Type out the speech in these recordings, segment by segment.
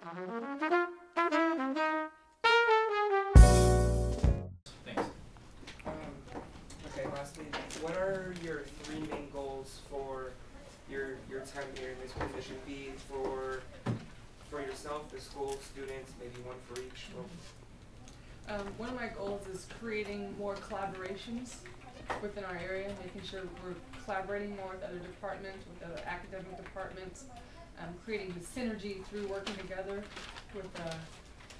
Thanks. Okay, lastly, what are your three main goals for your time here in this position? Be it for yourself, the school, students, maybe one for each. One of my goals is creating more collaborations within our area, making sure we're collaborating more with other departments, with other academic departments, creating the synergy through working together with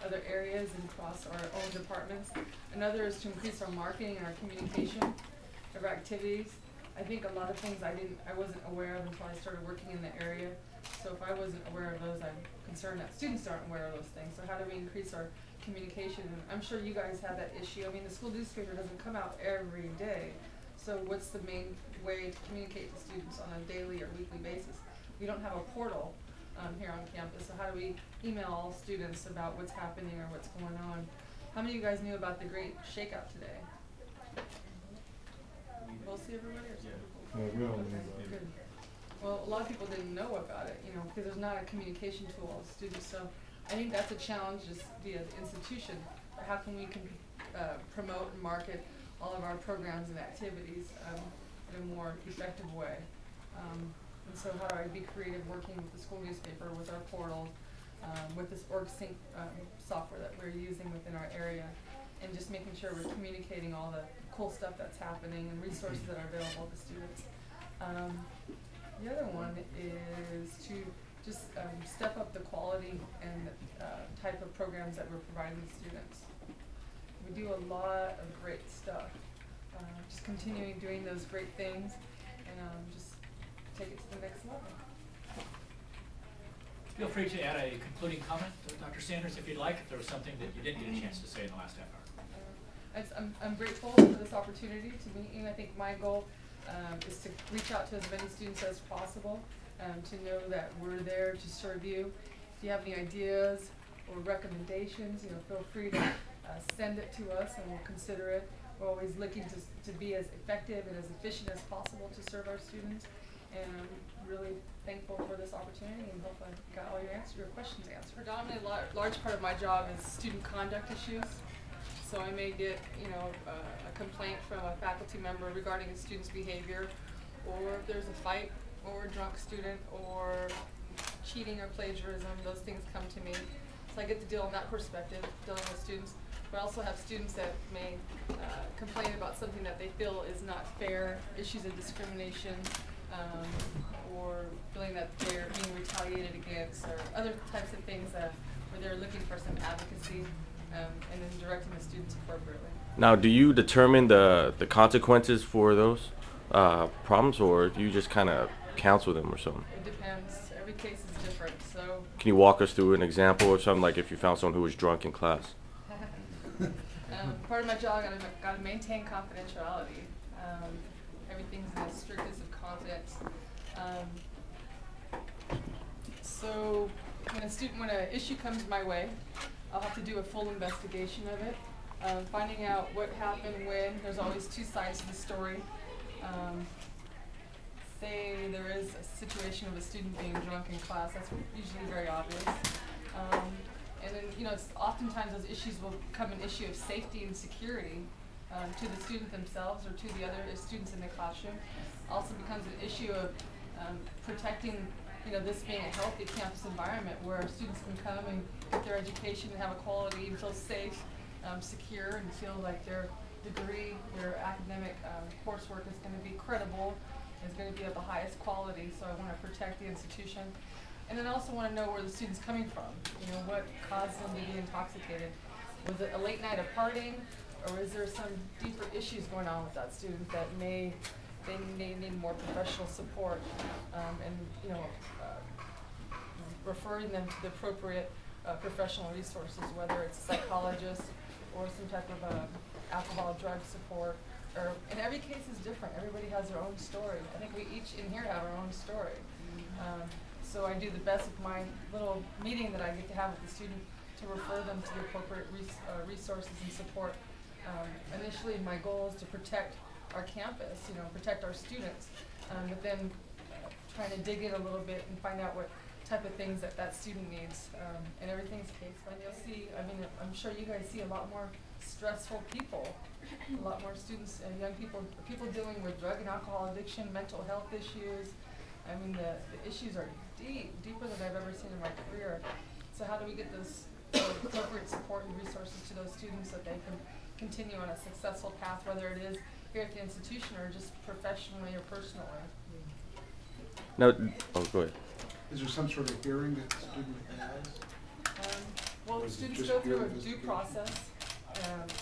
other areas and across our own departments. Another is to increase our marketing and our communication of our activities. I think a lot of things I wasn't aware of until I started working in the area. So if I wasn't aware of those, I'm concerned that students aren't aware of those things. So how do we increase our communication? And I'm sure you guys have that issue. I mean, the school newspaper doesn't come out every day. So what's the main way to communicate with students on a daily or weekly basis? We don't have a portal here on campus. So how do we email all students about what's happening or what's going on? How many of you guys knew about the great shakeout today? Mostly everybody or some people? No, we don't know about it. Good. Well, a lot of people didn't know about it, because there's not a communication tool with students. So I think that's a challenge just via the institution. How can we promote and market all of our programs and activities in a more effective way? And so how do I be creative working with the school newspaper, with our portal, with this OrgSync software that we're using within our area, and just making sure we're communicating all the cool stuff that's happening and resources that are available to students. The other one is to just step up the quality and type of programs that we're providing to students. We do a lot of great stuff. Just continuing doing those great things and just take it to the next level. Feel free to add a concluding comment, Dr. Sanders, if you'd like, if there was something that you didn't get a chance to say in the last half hour. I'm grateful for this opportunity to meet you. I think my goal is to reach out to as many students as possible, to know that we're there to serve you. If you have any ideas or recommendations, feel free to send it to us and we'll consider it. We're always looking to be as effective and as efficient as possible to serve our students. And I'm really thankful for this opportunity and hope I got all your questions answered. Predominantly, large part of my job is student conduct issues. So I may get, a complaint from a faculty member regarding a student's behavior, or if there's a fight, or a drunk student, or cheating or plagiarism. Those things come to me. So I get to deal in that perspective, dealing with students. But I also have students that may complain about something that they feel is not fair, issues of discrimination, or feeling that they're being retaliated against, or other types of things where they're looking for some advocacy, and then directing the students appropriately. Now, do you determine the consequences for those problems, or do you just kind of counsel them or something? It depends. Every case is different. So. Can you walk us through an example or something, like if you found someone who was drunk in class? Part of my job, I got to maintain confidentiality. Everything's in the strictest of confidence. So when an issue comes my way, I'll have to do a full investigation of it, finding out what happened when. There's always two sides to the story. Say there is a situation of a student being drunk in class, that's usually very obvious. And then, oftentimes those issues will become an issue of safety and security to the student themselves or to the other students in the classroom. Also becomes an issue of protecting, this being a healthy campus environment where students can come and get their education and have a quality and feel safe, secure, and feel like their degree, their academic coursework is going to be credible, is going to be of the highest quality. So I want to protect the institution. And then I also want to know where the student's coming from. What caused them to be intoxicated? Was it a late night of partying, or is there some deeper issues going on with that student that they may need more professional support, referring them to the appropriate professional resources, whether it's a psychologist or some type of alcohol, drug support. And every case is different. Everybody has their own story. I think we each in here have our own story. So I do the best with my little meeting that I get to have with the student to refer them to the appropriate resources and support. Initially, my goal is to protect our campus, protect our students, but then trying to dig in a little bit and find out what type of things that that student needs, and everything's case by case. You'll see, I mean, I'm sure you guys see a lot more stressful people, a lot more students and young people dealing with drug and alcohol addiction, mental health issues. I mean, the issues are deeper than I've ever seen in my career. So how do we get those appropriate support and resources to those students so that they can continue on a successful path, whether it is here at the institution or just professionally or personally? No, oh, go ahead. Is there some sort of hearing that the student has? Well, Or is it students just go through peer a due investigation? process,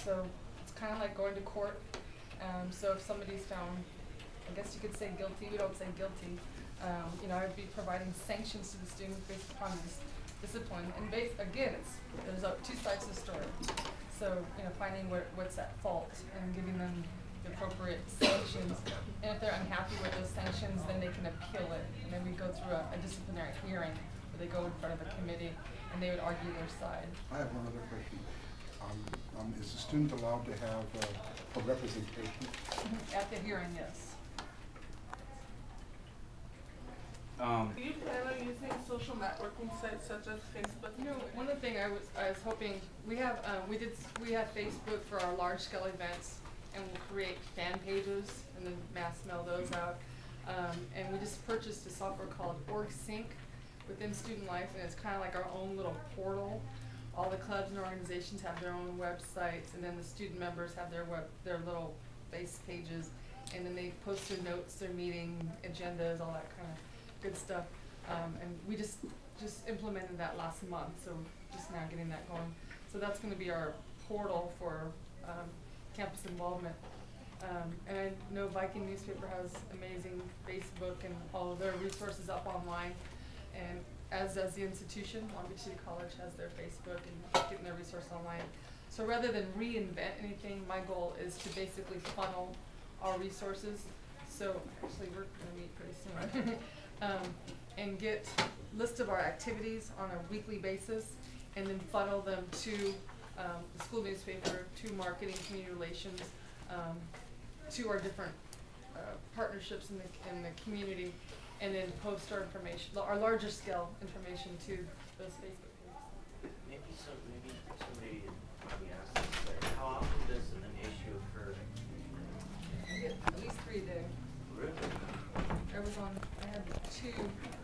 so it's kind of like going to court. So if somebody's found, I guess you could say guilty, we don't say guilty, you know, I'd be providing sanctions to the student based upon this discipline. And again, there's two sides to the story. So, you know, finding what's at fault and giving them the appropriate sanctions. And if they're unhappy with those sanctions, then they can appeal it. And then we go through a disciplinary hearing where they go in front of a committee and they would argue their side. I have one other question. Is the student allowed to have a representation? At the hearing, yes. Do you plan on using social networking sites such as Facebook? You know, one of the things I was hoping, we have Facebook for our large scale events, and we'll create fan pages and then mass mail those out. And we just purchased a software called OrgSync within Student Life, and it's kind of like our own little portal. All the clubs and organizations have their own websites, and then the student members have their little base pages, and then they post their notes, their meeting agendas, all that kind of good stuff. And we just implemented that last month, so just now getting that going. So that's going to be our portal for campus involvement. And I know Viking newspaper has amazing Facebook and all of their resources up online, and as does the institution. Long Beach City College has their Facebook and getting their resource online. So rather than reinvent anything, my goal is to basically funnel our resources. So actually we're going to meet pretty soon. And get list of our activities on a weekly basis, and then funnel them to the school newspaper, to marketing, community relations, to our different partnerships in the community, and then post our information, our larger scale information to those Facebook pages. Maybe somebody probably asked this, but how often does an issue occur? I get at least 3 a day. Really? I had 2,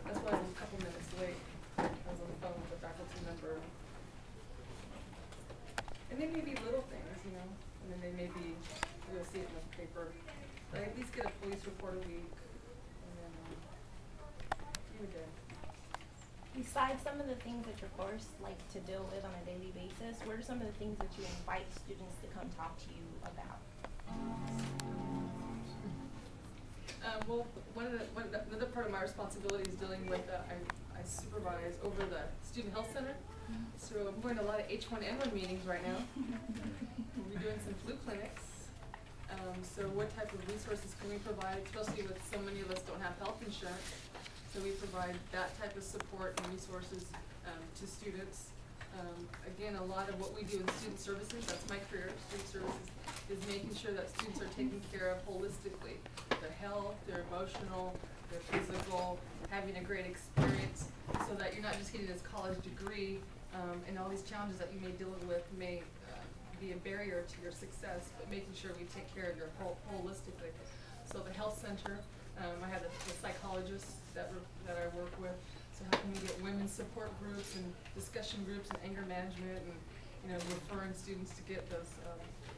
that's why I was a couple minutes late. I was on the phone with a faculty member. And they may be little things, you know, and then they may be, you'll see it in the paper. But I at least get a police report a week, and then a few a day. Besides some of the things that you're forced to deal with on a daily basis, what are some of the things that you invite students to come talk to you about? Well, another part of my responsibility is dealing with, I supervise over the Student Health Center. So I'm going to a lot of H1N1 meetings right now. We're doing some flu clinics. So what type of resources can we provide, especially with so many of us don't have health insurance. So we provide that type of support and resources to students. Again, a lot of what we do in student services, that's my career, student services, is making sure that students are taken care of holistically. Their health, their emotional, their physical, having a great experience, so that you're not just getting this college degree, and all these challenges that you may deal with may be a barrier to your success, but making sure we take care of your holistically. So the health center, I have the psychologists that I work with. So how can we get women's support groups and discussion groups and anger management, and referring students to get those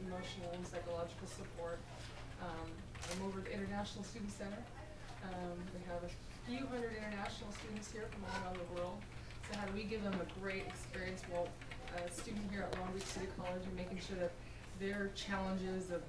emotional and psychological support. I'm over at the International Student Center. We have a few hundred international students here from all around the world. So how do we give them a great experience? Well, a student here at Long Beach City College, and making sure that their challenges of